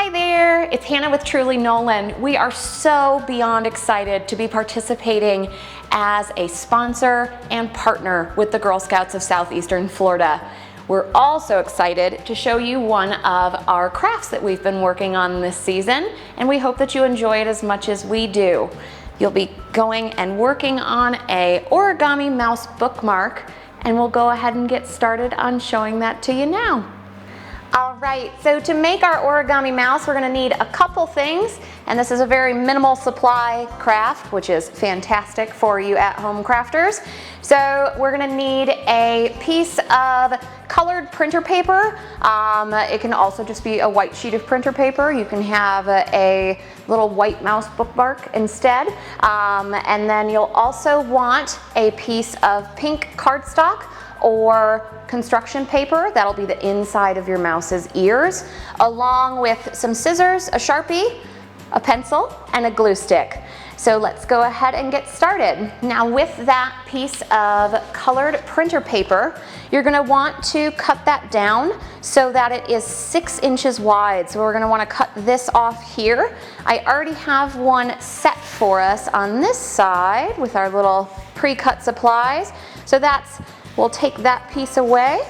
Hi there, it's Hannah with Truly Nolan. We are so beyond excited to be participating as a sponsor and partner with the Girl Scouts of Southeastern Florida. We're also excited to show you one of our crafts that we've been working on this season, and we hope that you enjoy it as much as we do. You'll be going and working on a origami mouse bookmark, and we'll go ahead and get started on showing that to you now. All right, so to make our origami mouse, we're gonna need a couple things, and this is a very minimal supply craft, which is fantastic for you at-home crafters. So we're gonna need a piece of colored printer paper. It can also just be a white sheet of printer paper. You can have a little white mouse bookmark instead. And then you'll also want a piece of pink cardstock or construction paper. That'll be the inside of your mouse's ears, along with some scissors, a Sharpie, a pencil, and a glue stick. So let's go ahead and get started. Now with that piece of colored printer paper, you're gonna want to cut that down so that it is 6 inches wide. So we're gonna wanna cut this off here. I already have one set for us on this side with our little pre-cut supplies. So we'll take that piece away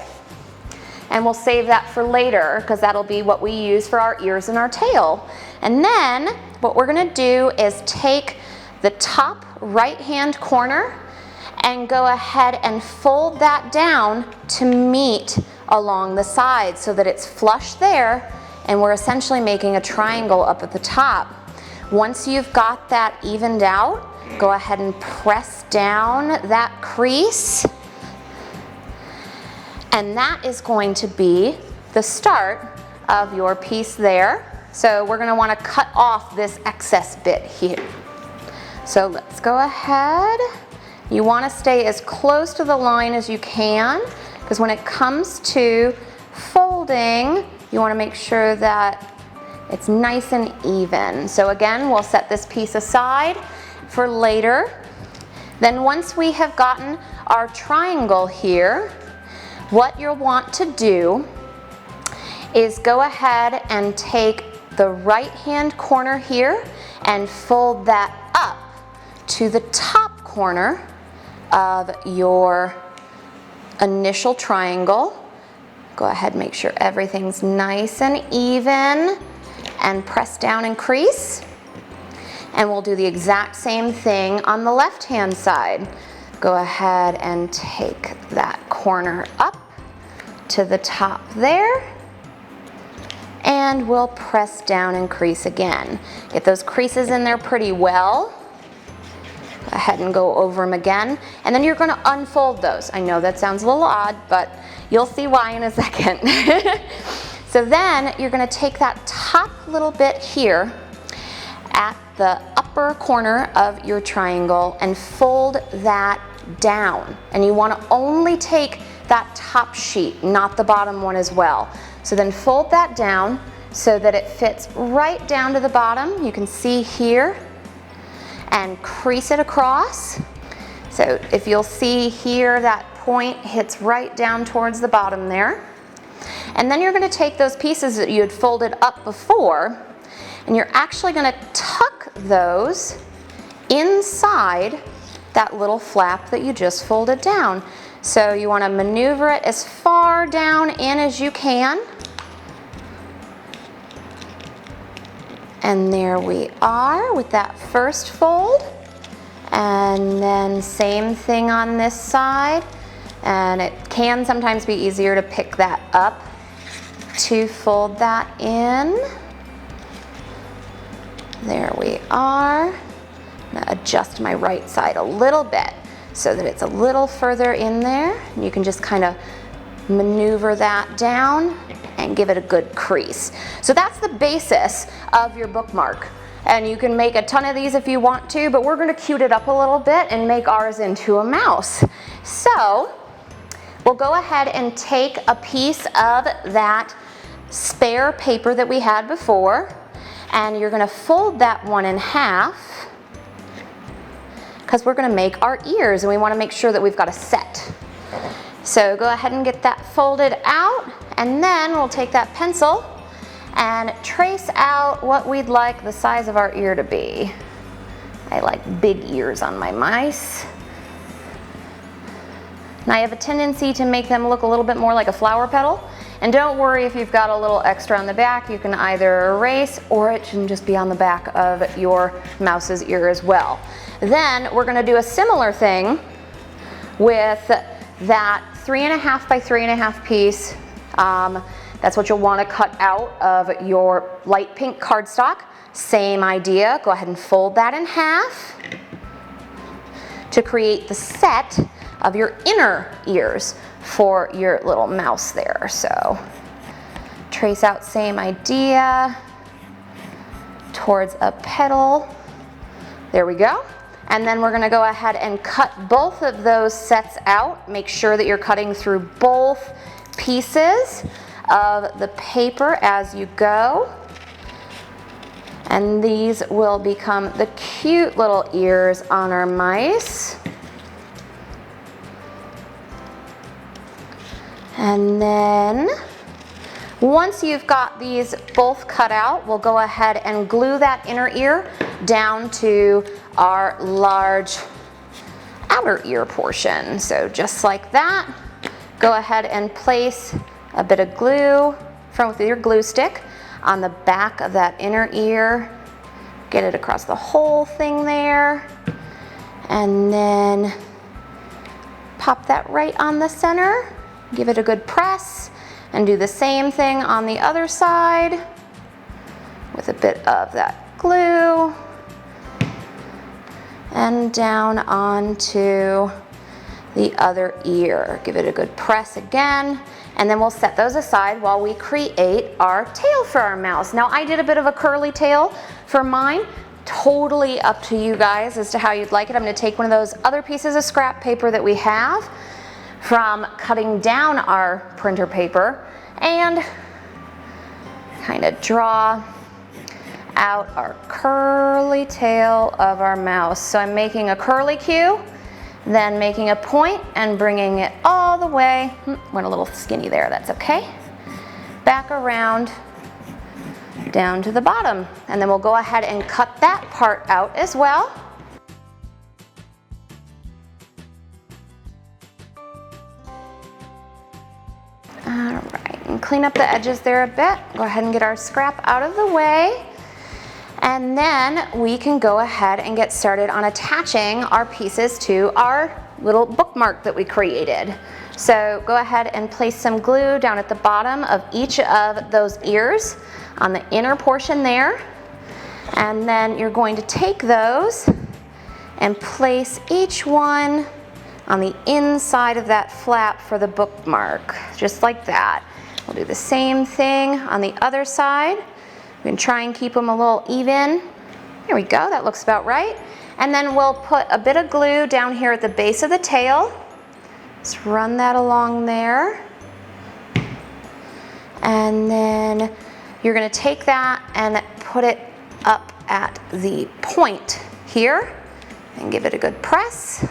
and we'll save that for later because that'll be what we use for our ears and our tail. And then what we're gonna do is take the top right-hand corner and go ahead and fold that down to meet along the side so that it's flush there, and we're essentially making a triangle up at the top. Once you've got that evened out, go ahead and press down that crease. And that is going to be the start of your piece there. So we're gonna wanna cut off this excess bit here. So let's go ahead. You wanna stay as close to the line as you can, because when it comes to folding, you wanna make sure that it's nice and even. So again, we'll set this piece aside for later. Then once we have gotten our triangle here, what you'll want to do is go ahead and take the right-hand corner here and fold that up to the top corner of your initial triangle. Go ahead and make sure everything's nice and even and press down and crease. And we'll do the exact same thing on the left-hand side. Go ahead and take that corner up to the top there, and we'll press down and crease again. Get those creases in there pretty well. Go ahead and go over them again, and then you're gonna unfold those. I know that sounds a little odd, but you'll see why in a second. So then you're gonna take that top little bit here at the upper corner of your triangle and fold that down. And you wanna only take that top sheet, not the bottom one as well. So then fold that down so that it fits right down to the bottom. You can see here, and crease it across. So if you'll see here, that point hits right down towards the bottom there. And then you're gonna take those pieces that you had folded up before, and you're actually gonna tuck those inside that little flap that you just folded down. So you want to maneuver it as far down in as you can. And there we are with that first fold. And then same thing on this side. And it can sometimes be easier to pick that up to fold that in. There we are. I'm going to adjust my right side a little bit so that it's a little further in there. And you can just kind of maneuver that down and give it a good crease. So that's the basis of your bookmark. And you can make a ton of these if you want to, but we're gonna cute it up a little bit and make ours into a mouse. So we'll go ahead and take a piece of that spare paper that we had before, and you're gonna fold that one in half, because we're gonna make our ears and we wanna make sure that we've got a set. So go ahead and get that folded out, and then we'll take that pencil and trace out what we'd like the size of our ear to be. I like big ears on my mice. And I have a tendency to make them look a little bit more like a flower petal. And don't worry if you've got a little extra on the back, you can either erase or it can just be on the back of your mouse's ear as well. Then we're gonna do a similar thing with that 3.5 by 3.5 piece. That's what you'll want to cut out of your light pink cardstock. Same idea, go ahead and fold that in half to create the set of your inner ears for your little mouse there. So trace out same idea towards a petal. There we go. And then we're gonna go ahead and cut both of those sets out. Make sure that you're cutting through both pieces of the paper as you go. And these will become the cute little ears on our mice. And then once you've got these both cut out, we'll go ahead and glue that inner ear down to our large outer ear portion. So just like that, go ahead and place a bit of glue with your glue stick on the back of that inner ear. Get it across the whole thing there. And then pop that right on the center. Give it a good press and do the same thing on the other side with a bit of that glue and down onto the other ear. Give it a good press again, and then we'll set those aside while we create our tail for our mouse. Now I did a bit of a curly tail for mine. Totally up to you guys as to how you'd like it. I'm going to take one of those other pieces of scrap paper that we have from cutting down our printer paper and kind of draw out our curly tail of our mouse. So I'm making a curly Q, then making a point and bringing it all the way, went a little skinny there, that's okay, back around down to the bottom. And then we'll go ahead and cut that part out as well. All right, and clean up the edges there a bit. Go ahead and get our scrap out of the way. And then we can go ahead and get started on attaching our pieces to our little bookmark that we created. So go ahead and place some glue down at the bottom of each of those ears on the inner portion there. And then you're going to take those and place each one on the inside of that flap for the bookmark, just like that. We'll do the same thing on the other side. We can try and keep them a little even. There we go, that looks about right. And then we'll put a bit of glue down here at the base of the tail. Just run that along there. And then you're gonna take that and put it up at the point here and give it a good press.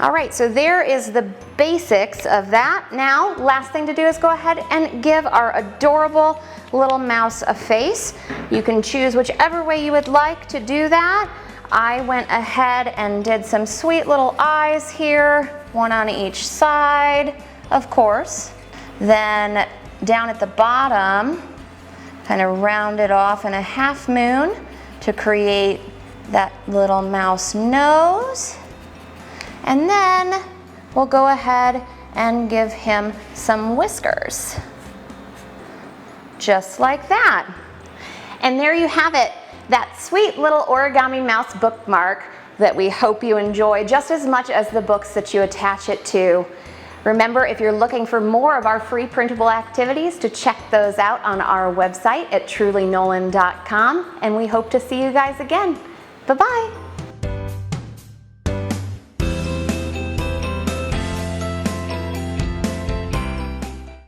All right, so there is the basics of that. Now, last thing to do is go ahead and give our adorable little mouse a face. You can choose whichever way you would like to do that. I went ahead and did some sweet little eyes here, one on each side, of course. Then down at the bottom, kind of round it off in a half moon to create that little mouse nose. And then we'll go ahead and give him some whiskers. Just like that. And there you have it, that sweet little origami mouse bookmark that we hope you enjoy just as much as the books that you attach it to. Remember, if you're looking for more of our free printable activities, to check those out on our website at trulynolan.com, and we hope to see you guys again. Bye-bye.